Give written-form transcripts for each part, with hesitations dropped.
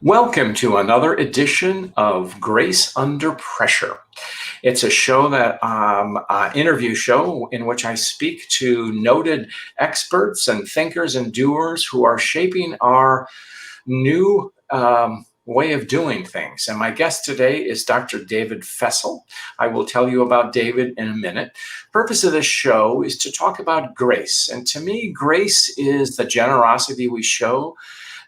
Welcome to another edition of Grace Under Pressure. It's a show interview show in which I speak to noted experts and thinkers and doers who are shaping our new way of doing things. And my guest today is Dr. David Fessell. I will tell you about David in a minute. Purpose of this show is to talk about grace. And to me, grace is the generosity we show,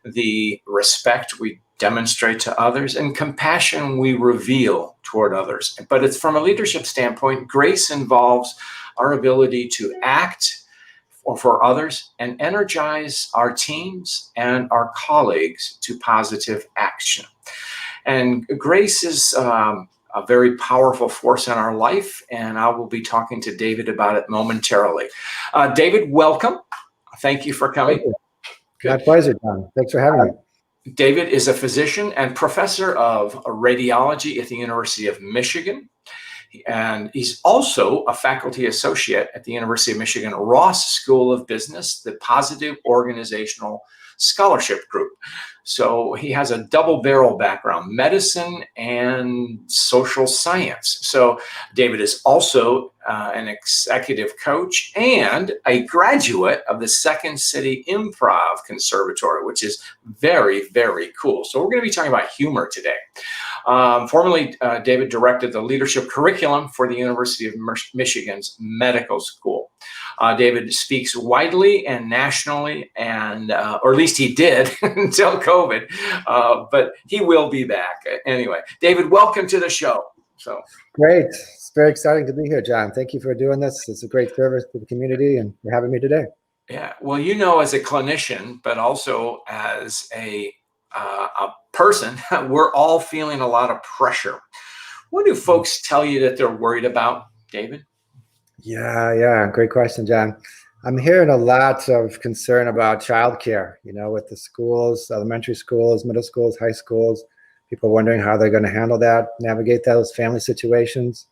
the respect we demonstrate to others, and compassion we reveal toward others. But it's from a leadership standpoint, grace involves our ability to act for others and energize our teams and our colleagues to positive action. And grace is a very powerful force in our life, and I will be talking to David about it momentarily. David, welcome. Thank you for coming. My pleasure, John. Thanks for having me. David is a physician and professor of radiology at the University of Michigan. And he's also a faculty associate at the University of Michigan Ross School of Business, the Positive Organizational Scholarship Group. So he has a double barrel background, medicine and social science. So David is also an executive coach and a graduate of the Second City Improv Conservatory, which is very, very cool. So we're going to be talking about humor today. Formerly, David directed the leadership curriculum for the University of Michigan's medical school. David speaks widely and nationally, and or at least he did until COVID, but he will be back anyway. David, welcome to the show. So great. It's very exciting to be here, John. Thank you for doing this. It's a great service to the community and for having me today. Yeah, well, you know, as a clinician, but also as a person, we're all feeling a lot of pressure. What do folks tell you that they're worried about, David? Yeah. Great question, John. I'm hearing a lot of concern about childcare, with the schools, elementary schools, middle schools, high schools, people wondering how they're going to handle that, navigate those family situations.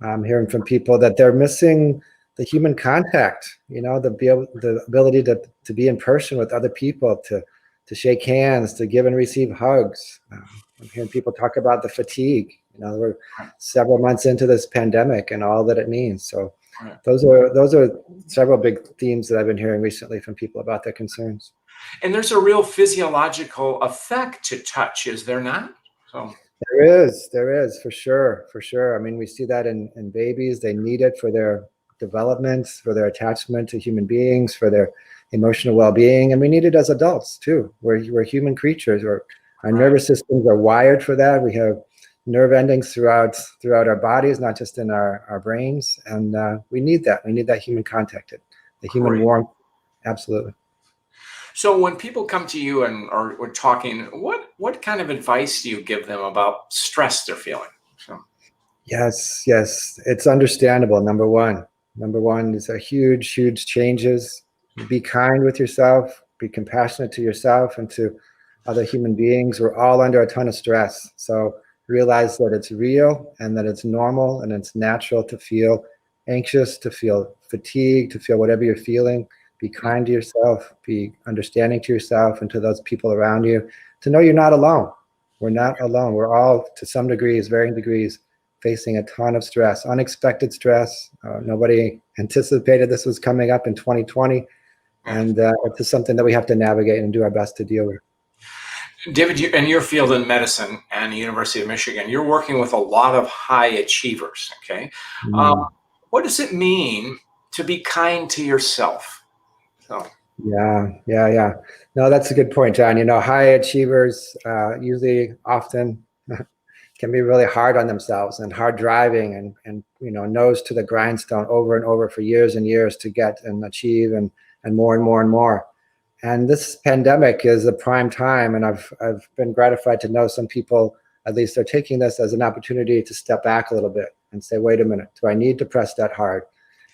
I'm hearing from people that they're missing the human contact, the ability to be in person with other people, to shake hands, to give and receive hugs. I'm hearing people talk about the fatigue. We're several months into this pandemic and all that it means. So those are several big themes that I've been hearing recently from people about their concerns. And there's a real physiological effect to touch, is there not? So there is for sure. I mean, we see that in babies. They need it for their development, for their attachment to human beings, for their emotional well-being, and we need it as adults too. We're human creatures. Our nervous systems are wired for that. We have nerve endings throughout our bodies, not just in our brains, and we need that. We need that human contact, the human warmth. Absolutely. So when people come to you and we're talking, what kind of advice do you give them about stress they're feeling? So. Yes, it's understandable. Number one is a huge changes. Be kind with yourself, be compassionate to yourself and to other human beings. We're all under a ton of stress. So realize that it's real and that it's normal and it's natural to feel anxious, to feel fatigued, to feel whatever you're feeling. Be kind to yourself, be understanding to yourself and to those people around you, to know you're not alone. We're not alone. We're all, to some degrees, varying degrees, facing a ton of stress, unexpected stress. Nobody anticipated this was coming up in 2020. And it's something that we have to navigate and do our best to deal with. David, in your field in medicine and the University of Michigan, you're working with a lot of high achievers, okay? What does it mean to be kind to yourself? So. Yeah. No, that's a good point, John. High achievers usually often can be really hard on themselves and hard driving and nose to the grindstone over and over for years and years to get and achieve and more and more and more. And this pandemic is a prime time, and I've been gratified to know some people, at least, are taking this as an opportunity to step back a little bit and say, wait a minute, do I need to press that hard?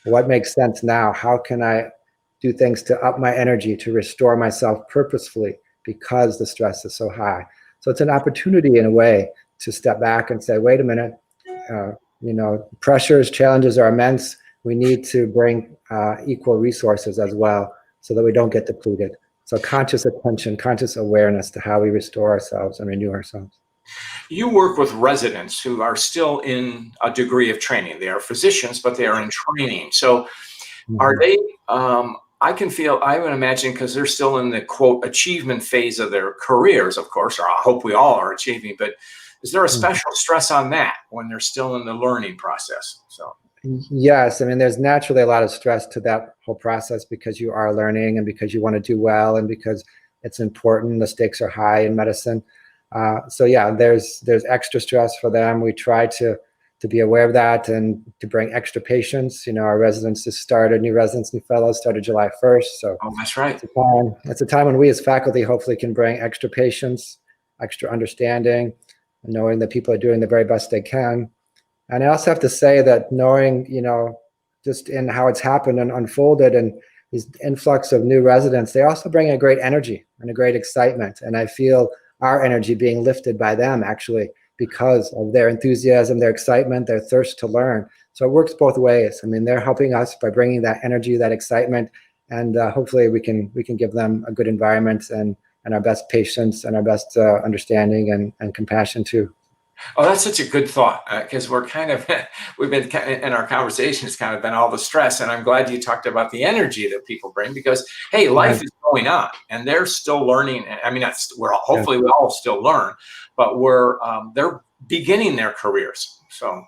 What makes sense now? How can I do things to up my energy, to restore myself purposefully because the stress is so high? So it's an opportunity in a way to step back and say, wait a minute, pressures, challenges are immense. We need to bring equal resources as well so that we don't get depleted. So conscious attention, conscious awareness to how we restore ourselves and renew ourselves. You work with residents who are still in a degree of training. They are physicians, but they are in training. So are they, I would imagine, because they're still in the quote achievement phase of their careers, of course, or I hope we all are achieving, but is there a special stress on that when they're still in the learning process? So Yes, I mean, there's naturally a lot of stress to that whole process because you are learning and because you want to do well and because it's important. The stakes are high in medicine. So yeah, there's extra stress for them. We try to be aware of that and to bring extra patients. Our residents just started, new residents, new fellows started July 1st. So that's right. it's a time when we as faculty hopefully can bring extra patients, extra understanding, and knowing that people are doing the very best they can. And I also have to say that knowing, just in how it's happened and unfolded and these influx of new residents, they also bring a great energy and a great excitement. And I feel our energy being lifted by them actually because of their enthusiasm, their excitement, their thirst to learn. So it works both ways. I mean, they're helping us by bringing that energy, that excitement, and hopefully we can give them a good environment and our best patience and our best understanding and compassion too. Oh, that's such a good thought because we've been in our conversation, it's kind of been all the stress. And I'm glad you talked about the energy that people bring because, hey, life is going on and they're still learning. I mean, hopefully we all still learn, but they're beginning their careers. So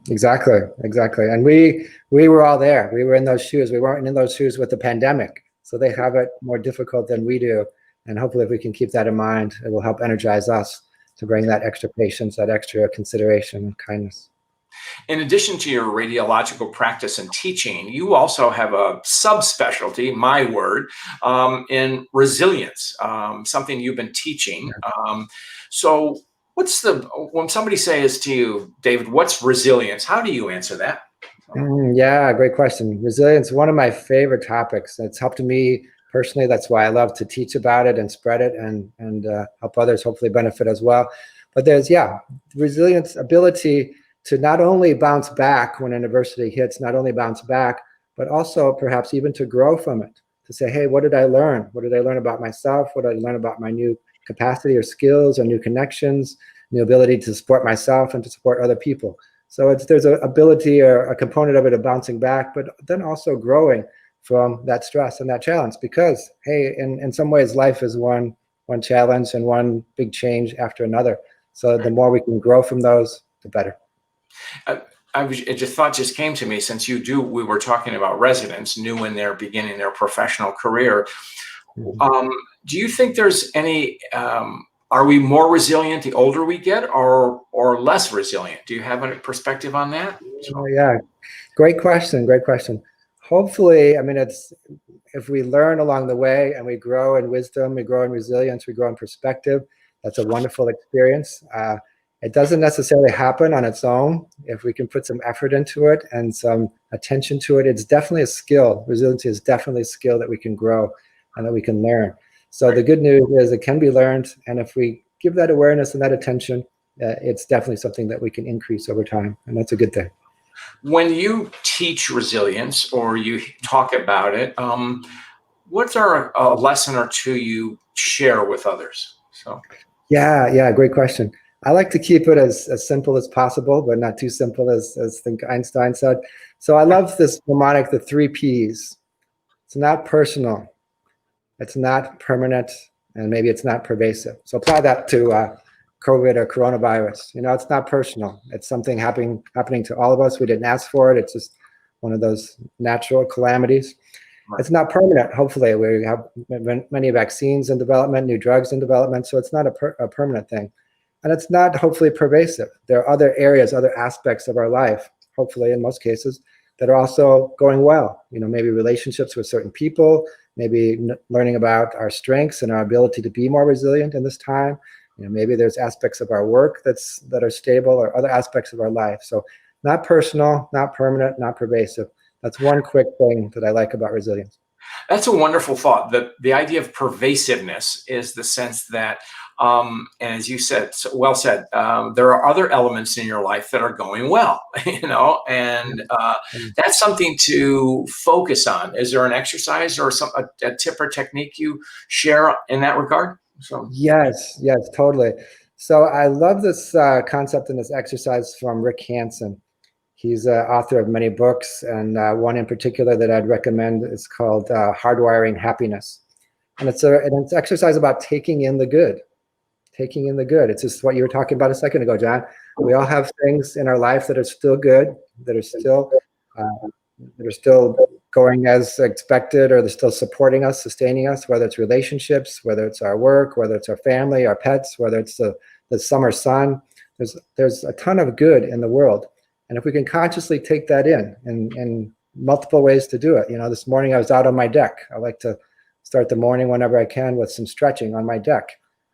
exactly. And we were all there. We were in those shoes. We weren't in those shoes with the pandemic. So they have it more difficult than we do. And hopefully if we can keep that in mind, it will help energize us to bring that extra patience, that extra consideration and kindness. In addition to your radiological practice and teaching, you also have a subspecialty, my word, in resilience, something you've been teaching. So when somebody says to you, David, what's resilience? How do you answer that? Yeah, great question. Resilience, one of my favorite topics. It's helped me personally. That's why I love to teach about it and spread it and help others hopefully benefit as well. But there's, resilience, ability to not only bounce back when an adversity hits, not only bounce back, but also perhaps even to grow from it, to say, hey, what did I learn? What did I learn about myself? What did I learn about my new capacity or skills or new connections, new ability to support myself and to support other people? So there's an ability or a component of it of bouncing back, but then also growing from that stress and that challenge because, hey, in some ways, life is one challenge and one big change after another. So the more we can grow from those, the better. Thought just came to me since we were talking about residents new in their beginning their professional career. Do you think there's any, are we more resilient the older we get or less resilient? Do you have a perspective on that? Yeah, great question. Hopefully, I mean, if we learn along the way and we grow in wisdom, we grow in resilience, we grow in perspective, that's a wonderful experience. It doesn't necessarily happen on its own. If we can put some effort into it and some attention to it, it's definitely a skill. Resiliency is definitely a skill that we can grow and that we can learn. So the good news is it can be learned. And if we give that awareness and that attention, it's definitely something that we can increase over time. And that's a good thing. When you teach resilience or you talk about it, what's a lesson or two you share with others? So, yeah, great question. I like to keep it as simple as possible, but not too simple as I think Einstein said. So I love this mnemonic, the 3 Ps. It's not personal, it's not permanent, and maybe it's not pervasive. So apply that to COVID or coronavirus. It's not personal. It's something happening to all of us. We didn't ask for it. It's just one of those natural calamities. Right. It's not permanent. Hopefully, we have many vaccines in development, new drugs in development. So it's not a permanent thing. And it's not hopefully pervasive. There are other areas, other aspects of our life, hopefully in most cases, that are also going well. Maybe relationships with certain people, maybe learning about our strengths and our ability to be more resilient in this time. Maybe there's aspects of our work that are stable or other aspects of our life. So not personal, not permanent, not pervasive. That's one quick thing that I like about resilience. That's a wonderful thought. The idea of pervasiveness is the sense that And as you said, well said, there are other elements in your life that are going well, and that's something to focus on. Is there an exercise or a tip or technique you share in that regard? So Yes, yes, totally. So I love this concept and this exercise from Rick Hansen. He's an author of many books, and one in particular that I'd recommend is called Hardwiring Happiness. And it's an exercise about taking in the good, taking in the good. It's just what you were talking about a second ago, John. We all have things in our life that are still good, that are still going as expected, or they're still supporting us, sustaining us, whether it's relationships, whether it's our work, whether it's our family, our pets, whether it's the summer sun. There's a ton of good in the world. And if we can consciously take that in multiple ways to do it. This morning I was out on my deck. I like to start the morning whenever I can with some stretching on my deck.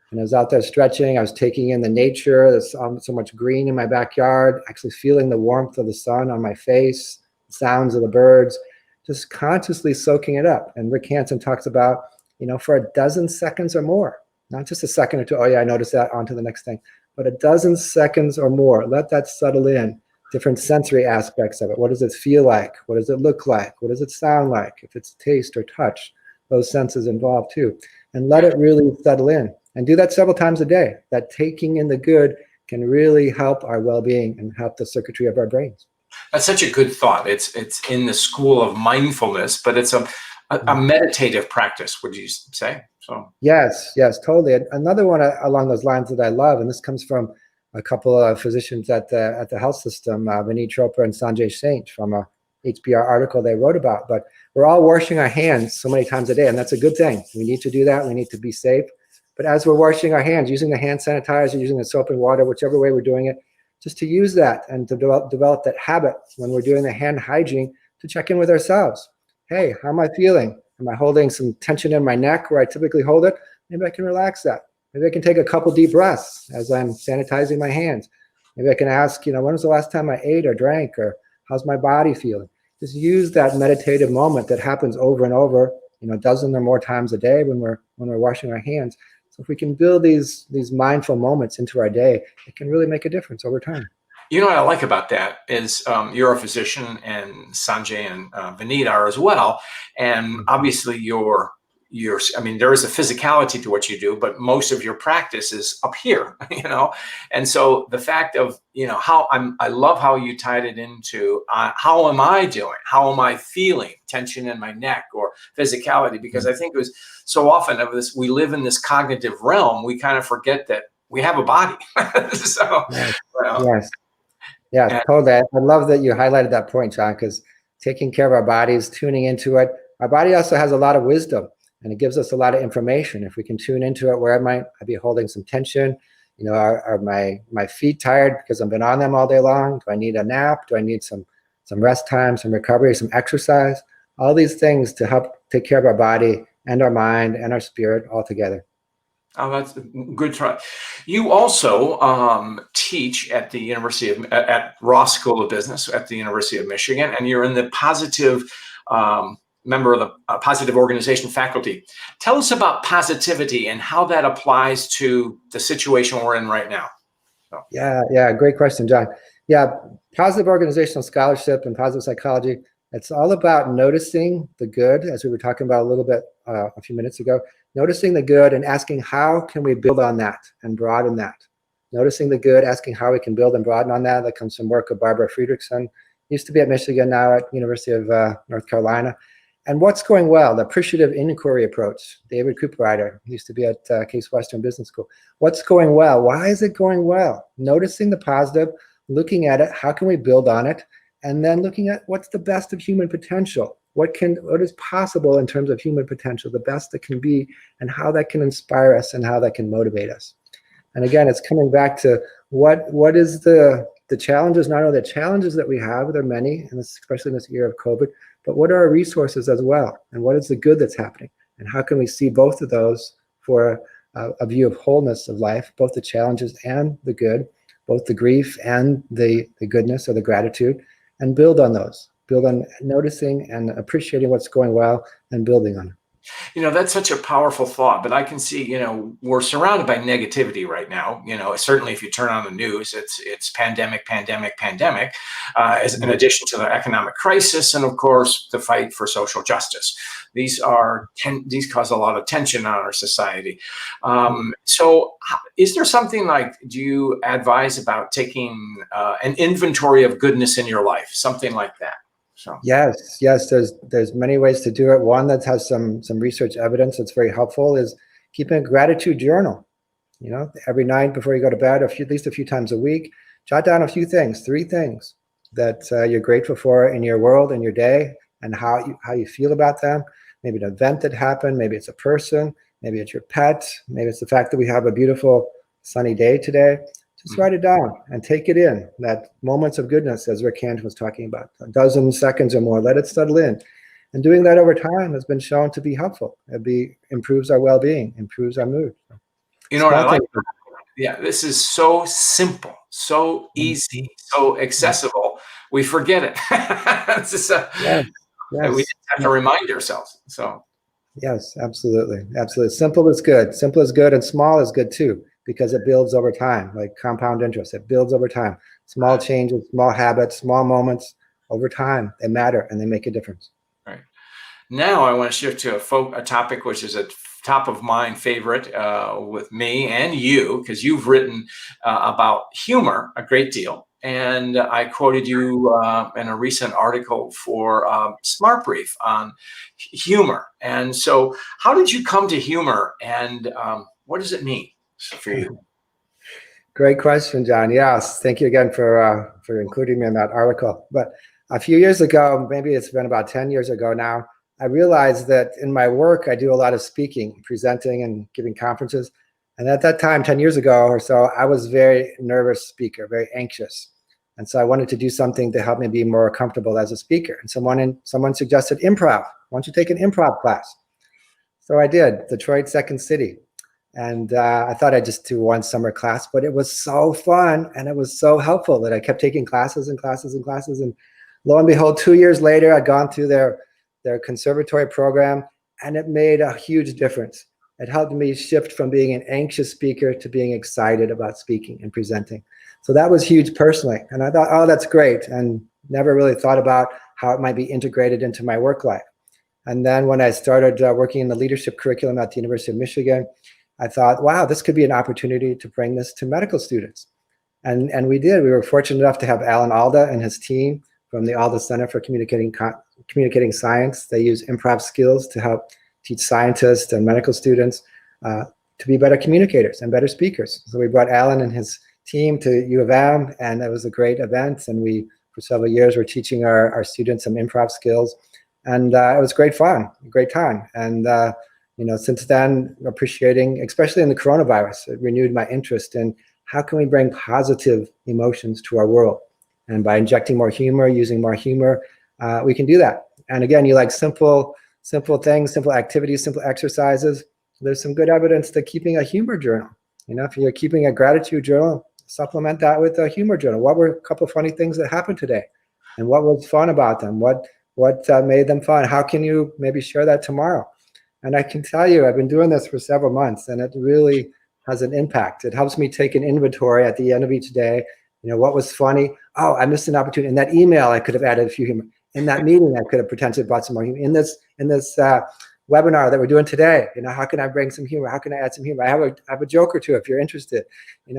And I was out there stretching. I was taking in the nature. There's so much green in my backyard, actually feeling the warmth of the sun on my face, the sounds of the birds, just consciously soaking it up. And Rick Hansen talks about, for a dozen seconds or more, not just a second or two, oh yeah, I noticed that, on to the next thing, but a dozen seconds or more, let that settle in. Different sensory aspects of it. What does it feel like? What does it look like? What does it sound like? If it's taste or touch, those senses involved too. And let it really settle in. And do that several times a day. That taking in the good can really help our well-being and help the circuitry of our brains. That's such a good thought. It's in the school of mindfulness, but it's a meditative practice, would you say? So yes, totally. Another one along those lines that I love, and this comes from a couple of physicians at the health system, Vineet Chopra and Sanjay Singh, from a HBR article they wrote about. But we're all washing our hands so many times a day, and that's a good thing. We need to do that. We need to be safe. But as we're washing our hands, using the hand sanitizer, using the soap and water, whichever way we're doing it, just to use that and to develop that habit when we're doing the hand hygiene, to check in with ourselves. Hey, how am I feeling? Am I holding some tension in my neck where I typically hold it? Maybe I can relax that. Maybe I can take a couple deep breaths as I'm sanitizing my hands. Maybe I can ask, when was the last time I ate or drank, or how's my body feeling? Just use that meditative moment that happens over and over, a dozen or more times a day when we're washing our hands. So if we can build these mindful moments into our day, it can really make a difference over time. What I like about that is you're a physician, and Sanjay and Vineet are as well. And obviously there is a physicality to what you do, but most of your practice is up here, And so the fact of, I love how you tied it into how am I doing? How am I feeling? Tension in my neck or physicality, because I think it was so often of this, we live in this cognitive realm. We kind of forget that we have a body. So, yes, totally. I love that you highlighted that point, John, because taking care of our bodies, tuning into it, our body also has a lot of wisdom. And it gives us a lot of information. If we can tune into it, where might I be holding some tension? Are my feet tired because I've been on them all day long? Do I need a nap? Do I need some rest time, some recovery, some exercise? All these things to help take care of our body and our mind and our spirit all together. Oh, that's a good try. You also teach at the at Ross School of Business at the University of Michigan, and you're in the positive member of the positive organization faculty. Tell us about positivity and how that applies to the situation we're in right now. So. Yeah, great question, John. Yeah, positive organizational scholarship and positive psychology, it's all about noticing the good, as we were talking about a little bit a few minutes ago, noticing the good and asking how can we build on that and broaden that. Noticing the good, asking how we can build and broaden on that. That comes from work of Barbara Friedrichsen, used to be at Michigan, now at University of North Carolina. And what's going well, the appreciative inquiry approach. David Cooperrider used to be at Case Western Business School. What's going well? Why is it going well? Noticing the positive, looking at it, how can we build on it? And then looking at what's the best of human potential. What is possible in terms of human potential, the best that can be, and how that can inspire us and how that can motivate us. And again, it's coming back to what is the challenges, not only the challenges that we have, there are many, and especially in this year of COVID, but what are our resources as well? And what is the good that's happening? And how can we see both of those for a view of wholeness of life, both the challenges and the good, both the grief and the goodness or the gratitude, and build on those, build on noticing and appreciating what's going well and building on it. That's such a powerful thought, but I can see, we're surrounded by negativity right now. Certainly if you turn on the news, it's pandemic, pandemic, pandemic, as in addition to the economic crisis, and of course the fight for social justice. These cause a lot of tension on our society. So is there something like, do you advise about taking an inventory of goodness in your life, something like that? So. Yes, there's many ways to do it. One that has some research evidence that's very helpful is keeping a gratitude journal. Every night before you go to bed, at least a few times a week, jot down a few things, 3 things that you're grateful for in your world, in your day, and how you feel about them. Maybe an event that happened, maybe it's a person, maybe it's your pet, maybe it's the fact that we have a beautiful sunny day today. Just write it down and take it in, that moments of goodness, as Rick Handt was talking about, a dozen seconds or more, let it settle in. And doing that over time has been shown to be helpful. It improves our well-being, improves our mood. You know what I like? Yeah, this is so simple, so easy, so accessible. We forget it. It's just we just have to remind ourselves. So. Yes, absolutely. Simple is good. Simple is good, and small is good too, because it builds over time, like compound interest. It builds over time. Small changes, small habits, small moments over time, they matter and they make a difference. Right. Now I want to shift to a topic which is a top of mind favorite with me and you, because you've written about humor a great deal. And I quoted you in a recent article for Smart Brief on humor. And so how did you come to humor, and what does it mean for you? Great question, John. Yes, thank you again for including me in that article. But a few years ago, maybe it's been about 10 years ago now, I realized that in my work, I do a lot of speaking, presenting, and giving conferences. And at that time, 10 years ago or so, I was a very nervous speaker, very anxious. And so I wanted to do something to help me be more comfortable as a speaker. And someone suggested improv. Why don't you take an improv class? So I did, Detroit Second City. And I thought I'd just do one summer class, but it was so fun and it was so helpful that I kept taking classes and classes and classes. And lo and behold, 2 years later, I'd gone through their conservatory program, and it made a huge difference. It helped me shift from being an anxious speaker to being excited about speaking and presenting. So that was huge personally. And I thought, oh, that's great. And never really thought about how it might be integrated into my work life. And then when I started working in the leadership curriculum at the University of Michigan, I thought, wow, this could be an opportunity to bring this to medical students. And we did. We were fortunate enough to have Alan Alda and his team from the Alda Center for Communicating Science. They use improv skills to help teach scientists and medical students to be better communicators and better speakers. So we brought Alan and his team to U of M, and it was a great event. And we, for several years, were teaching our students some improv skills. And it was great fun, a great time. And since then, appreciating, especially in the coronavirus, it renewed my interest in how can we bring positive emotions to our world. And by injecting more humor, using more humor, we can do that. And again, you like simple things, simple activities, simple exercises. There's some good evidence that keeping a humor journal, if you're keeping a gratitude journal, supplement that with a humor journal. What were a couple of funny things that happened today? And what was fun about them? What made them fun? How can you maybe share that tomorrow? And I can tell you, I've been doing this for several months, and it really has an impact. It helps me take an inventory at the end of each day. What was funny? Oh, I missed an opportunity. In that email, I could have added a few humor. In that meeting, I could have potentially brought some more humor. In this webinar that we're doing today, how can I bring some humor? How can I add some humor? I have a joke or two if you're interested.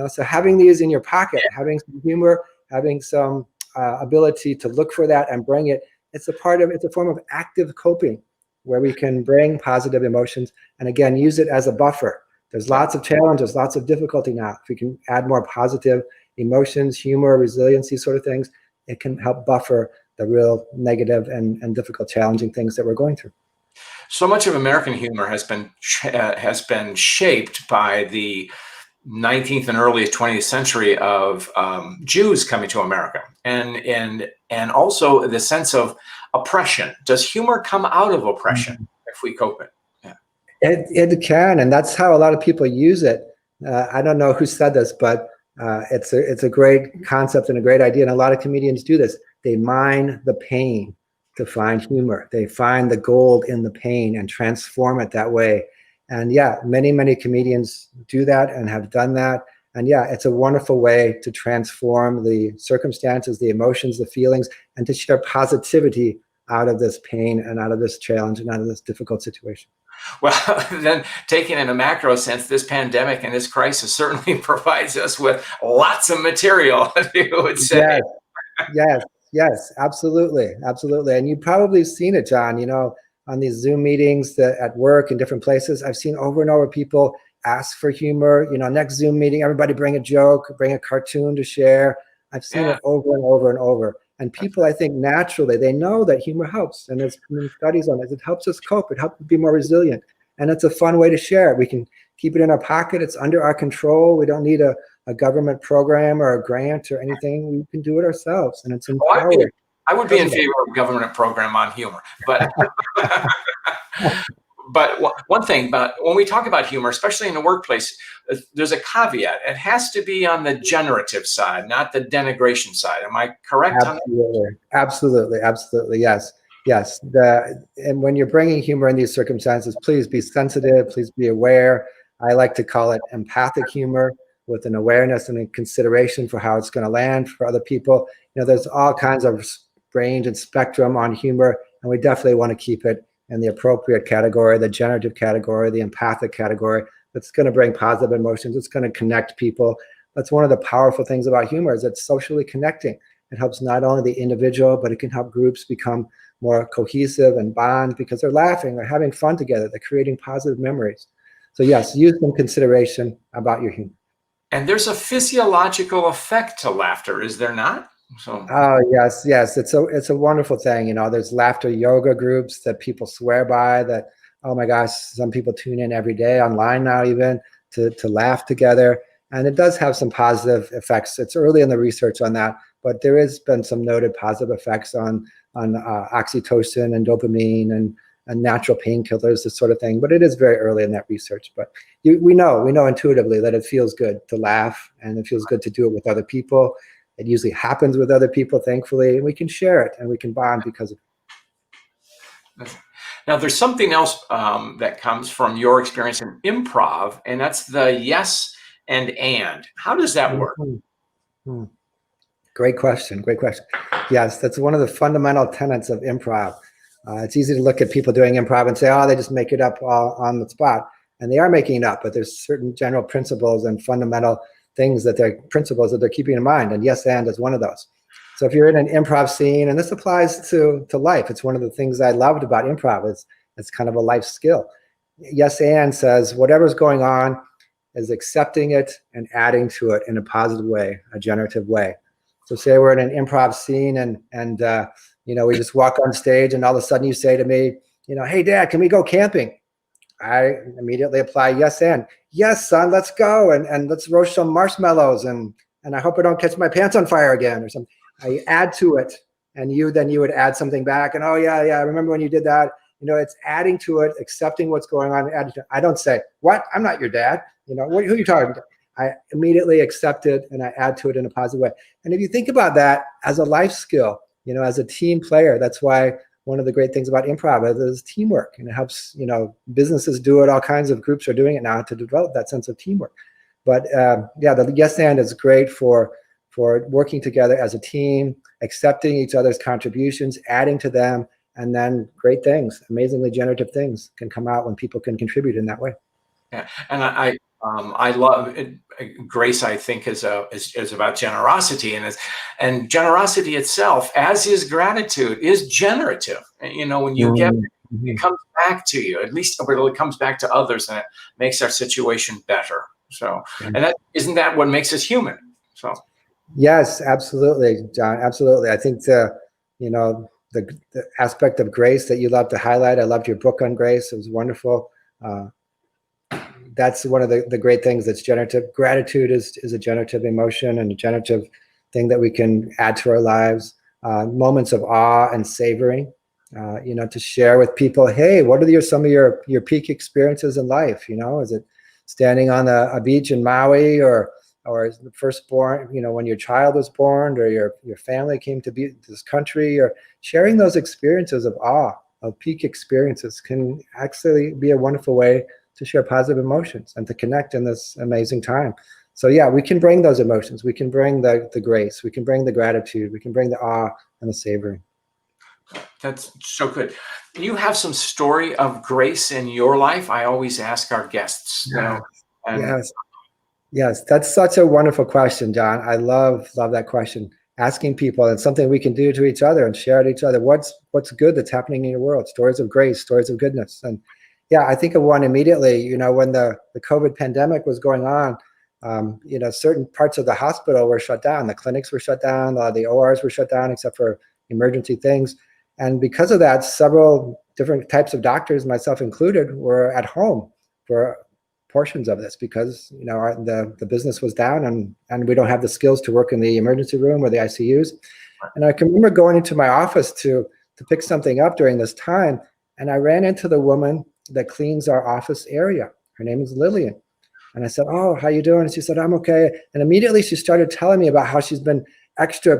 So having these in your pocket, having some humor, having some ability to look for that and bring it, it's a form of active coping, where we can bring positive emotions and again use it as a buffer. There's lots of challenges, lots of difficulty now. If we can add more positive emotions, humor, resiliency sort of things, it can help buffer the real negative and difficult, challenging things that we're going through. So much of American humor has been shaped by the 19th and early 20th century of Jews coming to America, and also the sense of oppression. Does humor come out of oppression if we cope it? Yeah. It can, and that's how a lot of people use it. I don't know who said this, but it's a great concept and a great idea, and a lot of comedians do this. They mine the pain to find humor. They find the gold in the pain and transform it that way. And yeah, many, many comedians do that and have done that. And yeah, it's a wonderful way to transform the circumstances, the emotions, the feelings, and to share positivity out of this pain and out of this challenge and out of this difficult situation. Well, then taking in a macro sense, this pandemic and this crisis certainly provides us with lots of material, you would say. Yes, yes, yes, absolutely, absolutely. And you've probably seen it, John, on these Zoom meetings that at work and different places, I've seen over and over people ask for humor. Next Zoom meeting, everybody bring a joke, bring a cartoon to share. I've seen it over and over and over. And people, I think, naturally, they know that humor helps. And there's been studies on it. It helps us cope. It helps us be more resilient. And it's a fun way to share it. We can keep it in our pocket. It's under our control. We don't need a government program or a grant or anything. We can do it ourselves. And it's empowering. I would be in favor of a government program on humor. But but one thing, but when we talk about humor, especially in the workplace, there's a caveat. It has to be on the generative side, not the denigration side. Am I correct? Absolutely, absolutely, absolutely. Yes, yes. And when you're bringing humor in these circumstances, please be sensitive. Please be aware. I like to call it empathic humor, with an awareness and a consideration for how it's going to land for other people. There's all kinds of range and spectrum on humor, and we definitely want to keep it in the appropriate category, the generative category, the empathic category. That's going to bring positive emotions. It's going to connect people. That's one of the powerful things about humor, is it's socially connecting. It helps not only the individual, but it can help groups become more cohesive and bond because they're laughing, they're having fun together, they're creating positive memories. So yes, use some consideration about your humor. And there's a physiological effect to laughter, is there not? Oh yes, yes. It's a wonderful thing. There's laughter yoga groups that people swear by. That, oh my gosh, some people tune in every day online now, even to laugh together. And it does have some positive effects. It's early in the research on that, but there has been some noted positive effects on oxytocin and dopamine and natural painkillers, this sort of thing. But it is very early in that research. But we know intuitively that it feels good to laugh, and it feels good to do it with other people. It usually happens with other people, thankfully, and we can share it and we can bond because of it. Now, there's something else that comes from your experience in improv, and that's the yes and. How does that work? Mm-hmm. Great question. Great question. Yes, that's one of the fundamental tenets of improv. It's easy to look at people doing improv and say, oh, they just make it up all on the spot. And they are making it up, but there's certain general principles and fundamental things principles that they're keeping in mind. And yes, and is one of those. So if you're in an improv scene, and this applies to life, it's one of the things I loved about improv. It's kind of a life skill. Yes, and says whatever's going on is accepting it and adding to it in a positive way, a generative way. So say we're in an improv scene and we just walk on stage, and all of a sudden you say to me, hey Dad, can we go camping? I immediately apply yes, and yes, son, let's go and let's roast some marshmallows and I hope I don't catch my pants on fire again or something. I add to it, and you would add something back, and oh yeah, I remember when you did that. It's adding to it, accepting what's going on. I don't say, what? I'm not your dad. Who are you talking to? I immediately accept it and I add to it in a positive way. And if you think about that as a life skill, as a team player, that's why one of the great things about improv is teamwork, and it helps, businesses do it. All kinds of groups are doing it now to develop that sense of teamwork. But the yes and is great for working together as a team, accepting each other's contributions, adding to them, and then great things, amazingly generative things can come out when people can contribute in that way. Yeah, and I love it. Grace, I think, is about generosity, and generosity itself, as is gratitude, is generative. When you get it comes back to you, at least it comes back to others, and it makes our situation better. So, and isn't that what makes us human? So, yes, absolutely, John, absolutely. I think the aspect of grace that you love to highlight. I loved your book on grace; it was wonderful. That's one of the great things that's generative. Gratitude is a generative emotion and a generative thing that we can add to our lives. Moments of awe and savoring, to share with people, hey, what are some of your peak experiences in life? Is it standing on a beach in Maui or or the firstborn, when your child was born, or your family came to be this country, or sharing those experiences of awe, of peak experiences, can actually be a wonderful way to share positive emotions and to connect in this amazing time. So yeah, we can bring those emotions. We can bring the grace. We can bring the gratitude. We can bring the awe and the savoring. That's so good. You have some story of grace in your life? I always ask our guests, Yes, and yes, yes. That's such a wonderful question, John. I love that question. Asking people, and something we can do to each other and share to each other. What's good that's happening in your world? Stories of grace, stories of goodness. And yeah, I think of one immediately. When the COVID pandemic was going on, certain parts of the hospital were shut down. The clinics were shut down. The ORs were shut down, except for emergency things. And because of that, several different types of doctors, myself included, were at home for portions of this, because the business was down, and we don't have the skills to work in the emergency room or the ICUs. And I can remember going into my office to pick something up during this time, and I ran into the woman that cleans our office area. Her name is Lillian. And I said, "Oh, how you doing?" And she said, "I'm okay." And immediately she started telling me about how she's been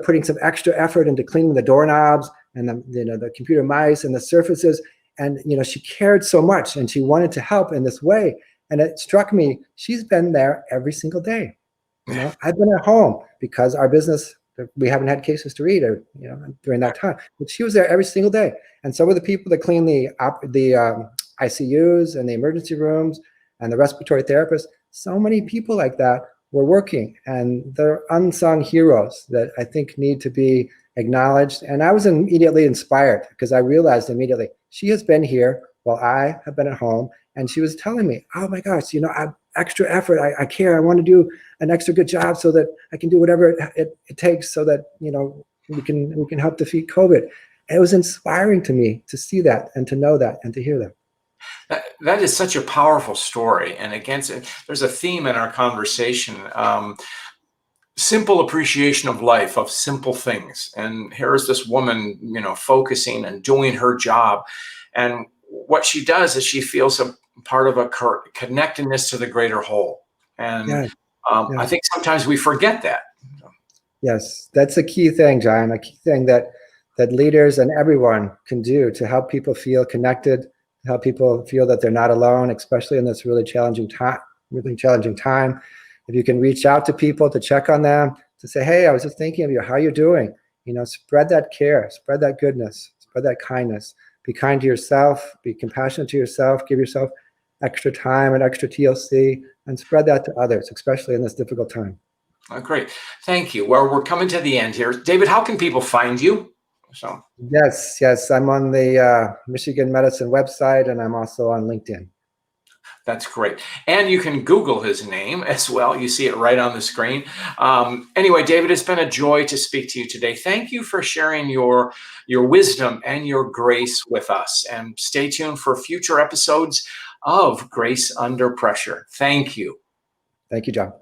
putting some extra effort into cleaning the doorknobs and the computer mice and the surfaces. And she cared so much, and she wanted to help in this way. And it struck me, she's been there every single day. I've been at home because our business, we haven't had cases to read, during that time. But she was there every single day. And so were the people that clean the ICUs and the emergency rooms and the respiratory therapists. So many people like that were working, and they're unsung heroes that I think need to be acknowledged. And I was immediately inspired, because I realized immediately, she has been here while I have been at home. And she was telling me, "Oh my gosh, I have extra effort. I care. I want to do an extra good job so that I can do whatever it takes, so that we can help defeat COVID." And it was inspiring to me to see that, and to know that, and to hear that. that is such a powerful story. And again, there's a theme in our conversation. Simple appreciation of life, of simple things. And here's this woman, focusing and doing her job. And what she does is she feels a part of a connectedness to the greater whole. And Yeah, I yeah. think sometimes we forget that. Yes, that's a key thing, John. A key thing that leaders and everyone can do to help people feel connected, to help people feel that they're not alone, especially in this really challenging time. Really challenging time. If you can reach out to people to check on them, to say, "Hey, I was just thinking of you. How are you doing?" Spread that care, spread that goodness, spread that kindness. Be kind to yourself. Be compassionate to yourself. Give yourself extra time and extra TLC, and spread that to others, especially in this difficult time. Great. Thank you. Well, we're coming to the end here. David, how can people find you? So Yes, yes. I'm on the Michigan Medicine website, and I'm also on LinkedIn. that's great. And you can Google his name as well. You see it right on the screen. Anyway, David, it's been a joy to speak to you today. Thank you for sharing your wisdom and your grace with us. And stay tuned for future episodes of Grace Under Pressure. Thank you. Thank you, John.